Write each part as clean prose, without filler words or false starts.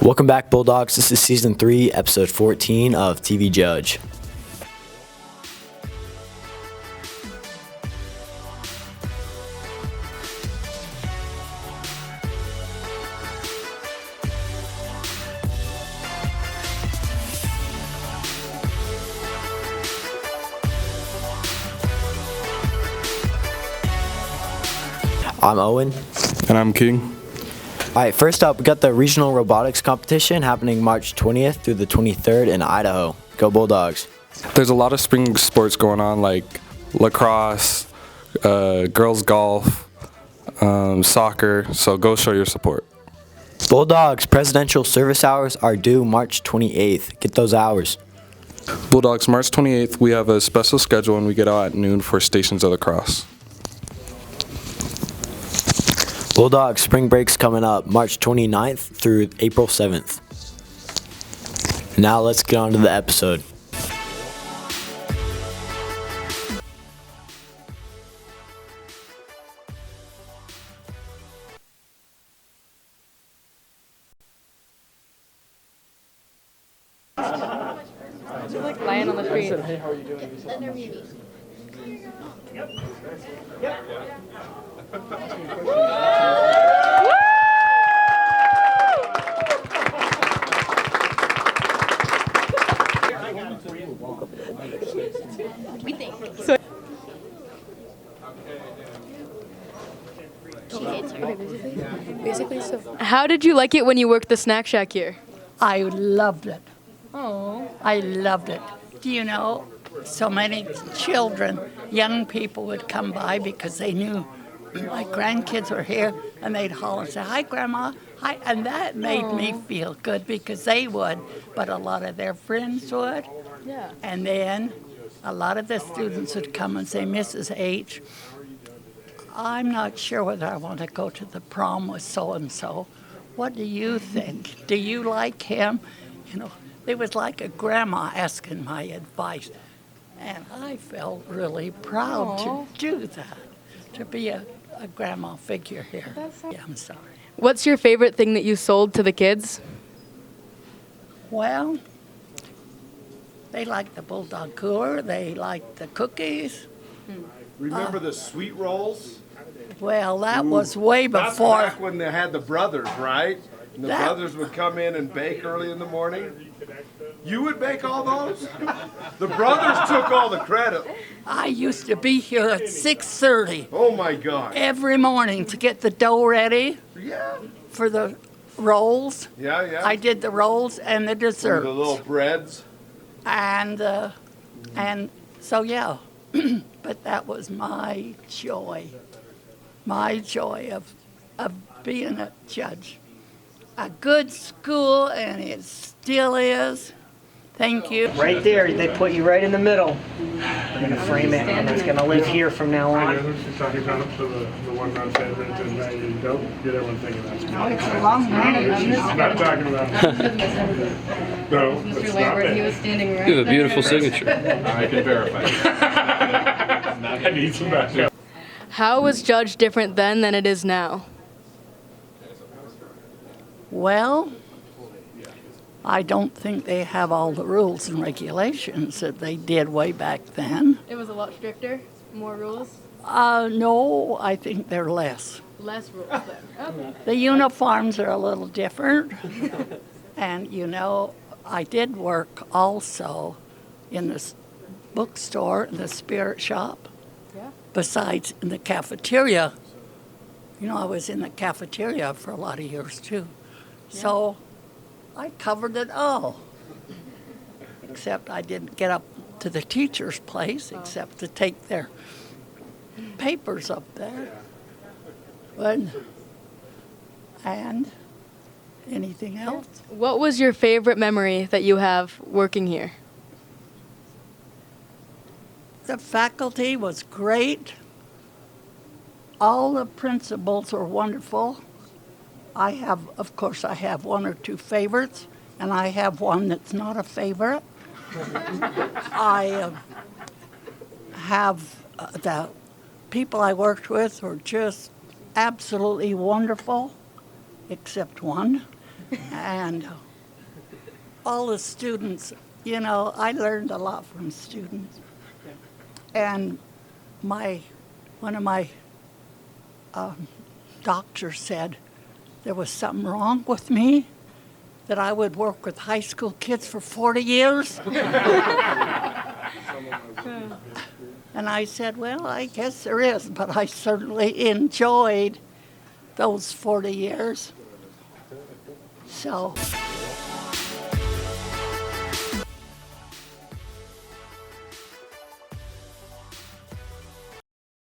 Welcome back, Bulldogs. This is Season 3, Episode 14 of TV Judge. I'm Owen. And I'm King. All right, first up, we got the Regional Robotics Competition happening March 20th through the 23rd in Idaho. Go Bulldogs. There's a lot of spring sports going on, like lacrosse, girls golf, soccer, so go show your support. Bulldogs presidential service hours are due March 28th. Get those hours. Bulldogs, March 28th, we have a special schedule and we get out at noon for Stations of the Cross. Bulldogs spring break's coming up March 29th through April 7th. Now let's get on to the episode. Like lying on the street. Hey, how are you doing? How did you like it when you worked the snack shack here? I loved it. Oh. I loved it. Do you know, so many children, young people would come by because they knew my grandkids were here, and they'd holler and say, "Hi, Grandma." Hi. And that made me feel good because they would, but a lot of their friends would. Yeah. And then a lot of the students would come and say, "Mrs. H, I'm not sure whether I want to go to the prom with so-and-so. What do you think? Do you like him?" You know, it was like a grandma asking my advice. And I felt really proud to do that, to be a grandma figure here. Yeah, I'm sorry. What's your favorite thing that you sold to the kids? Well, they liked the Bulldog Cooler. They liked the cookies. Remember the sweet rolls? Well, that was way That's before. back when they had the brothers, right? And the That- brothers would come in and bake early in the morning. You would bake all those? The brothers took all the credit. I used to be here at 6:30 Oh my God. every morning to get the dough ready Yeah. for the rolls. Yeah. I did the rolls and the Or dessert. the little breads. And so, yeah, but that was my joy of being a judge. A good school, and it still is. Thank you. Right there, they put you right in the middle. We're gonna frame it, and it's gonna live here from now I on. know she's talking about it to the one on favorite, and now you don't get everyone thinking that's me. No, it's a long way. She's not talking about it. No, it's Mr. not Lambert, he that. was standing right You have a beautiful there. signature. I can verify. I need some backup. How was Judge different then than it is now? Well, I don't think they have all the rules and regulations that they did way back then. It was a lot stricter, more rules, No, I think they're less. less rules there. Okay. The uniforms are a little different. And, you know, I did work also in the bookstore, in the spirit shop, Yeah. besides in the cafeteria. You know, I was in the cafeteria for a lot of years, too. So I covered it all. Except I didn't get up to the teacher's place, except to take their papers up there. And anything else? What was your favorite memory that you have working here? The faculty was great. All the principals were wonderful. Of course, I have one or two favorites, and I have one that's not a favorite. I have the people I worked with were just absolutely wonderful, except one. And all the students, you know, I learned a lot from students. And one of my doctors said there was something wrong with me, that I would work with high school kids for 40 years. And I said, well, I guess there is, but I certainly enjoyed those 40 years. So.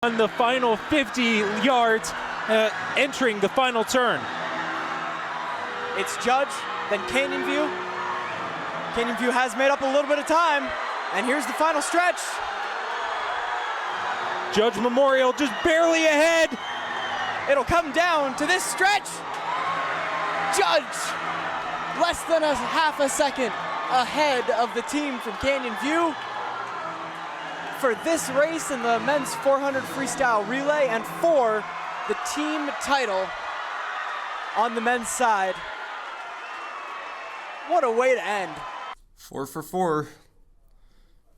On the final 50 yards, entering the final turn. It's Judge, then Canyon View. Canyon View has made up a little bit of time, and here's the final stretch. Judge Memorial just barely ahead. It'll come down to this stretch. Judge, less than a half a second ahead of the team from Canyon View for this race in the men's 400 freestyle relay and for the team title on the men's side. What a way to end. 4 for 4.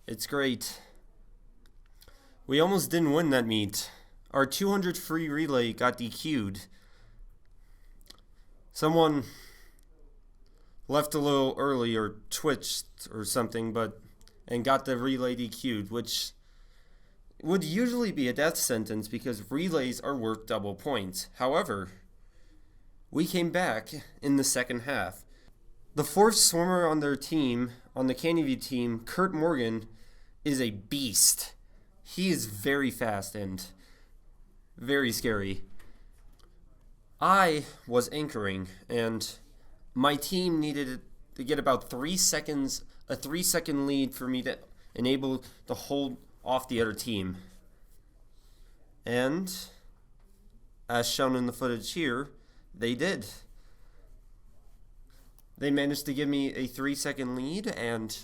It's great. We almost didn't win that meet. Our 200 free relay got DQ'd. Someone left a little early or twitched or something, and got the relay DQ'd, which would usually be a death sentence because relays are worth double points. However, we came back in the second half. The fourth swimmer on their team, on the Canyon View team, Kurt Morgan, is a beast. He is very fast and very scary. I was anchoring, and my team needed to get about 3 seconds, a 3-second lead for me to enable to hold off the other team. And, as shown in the footage here, they did. They managed to give me a 3-second lead, and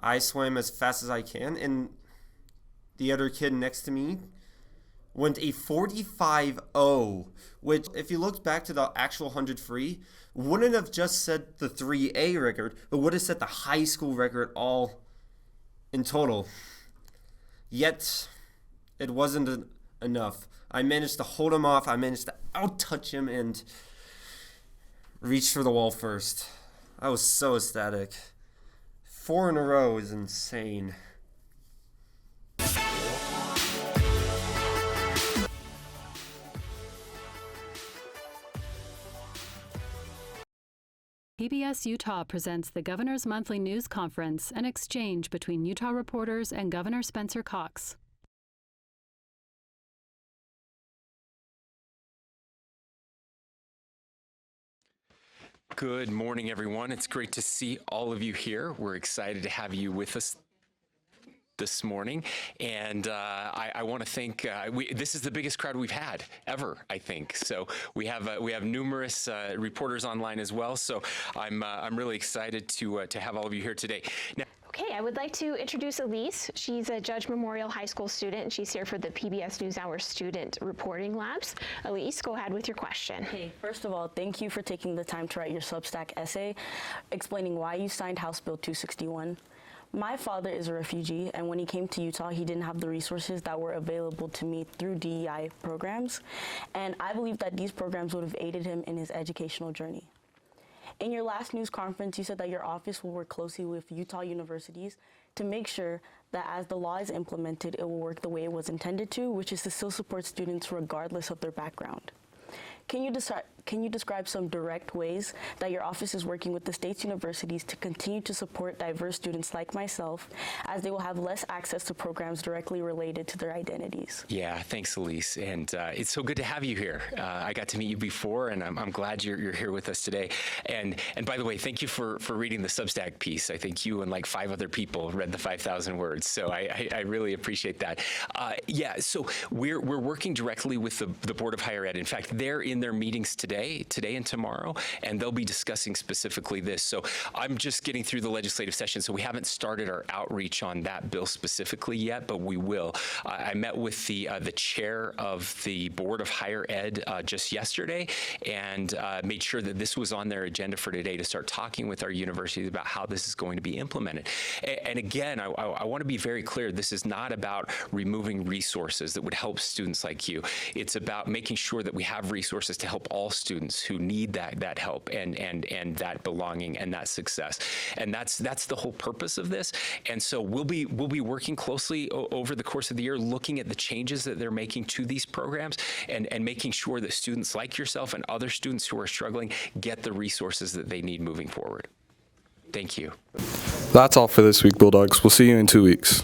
I swam as fast as I can, and the other kid next to me went a 45.0, which, if you looked back to the actual 100 free, wouldn't have just set the 3A record, but would have set the high school record all in total. Yet, it wasn't enough. I managed to hold him off, I managed to out-touch him, and reach for the wall first. I was so ecstatic. 4 in a row is insane. PBS Utah presents the Governor's Monthly News Conference, an exchange between Utah reporters and Governor Spencer Cox. Good morning, everyone. It's great to see all of you here. We're excited to have you with us this morning, and I want to thank. This is the biggest crowd we've had ever, I think. So we have numerous reporters online as well. So I'm really excited to have all of you here today. Now, okay, I would like to introduce Elise. She's a Judge Memorial High School student, and she's here for the PBS NewsHour Student Reporting Labs. Elise, go ahead with your question. Okay, first of all, thank you for taking the time to write your Substack essay explaining why you signed House Bill 261. My father is a refugee, and when he came to Utah, he didn't have the resources that were available to me through DEI programs, and I believe that these programs would have aided him in his educational journey. In your last news conference, you said that your office will work closely with Utah universities to make sure that as the law is implemented, it will work the way it was intended to, which is to still support students regardless of their background. Can you describe some direct ways that your office is working with the state's universities to continue to support diverse students like myself, as they will have less access to programs directly related to their identities? yeah, thanks, Elise, and it's so good to have you here. I got to meet you before, and I'm glad you're here with us today. And by the way, thank you for reading the Substack piece. I think you and like 5 other people read the 5,000 words, so I really appreciate that. Yeah, so we're working directly with the Board of Higher Ed. In fact, they're in their meetings today today and tomorrow, and they'll be discussing specifically this. So I'm just getting through the legislative session, so we haven't started our outreach on that bill specifically yet, but we will. I met with the chair of the Board of Higher Ed just yesterday, and made sure that this was on their agenda for today to start talking with our universities about how this is going to be implemented. And again, I want to be very clear, this is not about removing resources that would help students like you. It's about making sure that we have resources to help all students who need that help and that belonging and that success. And that's the whole purpose of this. And so we'll be working closely over the course of the year, looking at the changes that they're making to these programs and making sure that students like yourself and other students who are struggling get the resources that they need moving forward. Thank you. That's all for this week, Bulldogs. We'll see you in 2 weeks.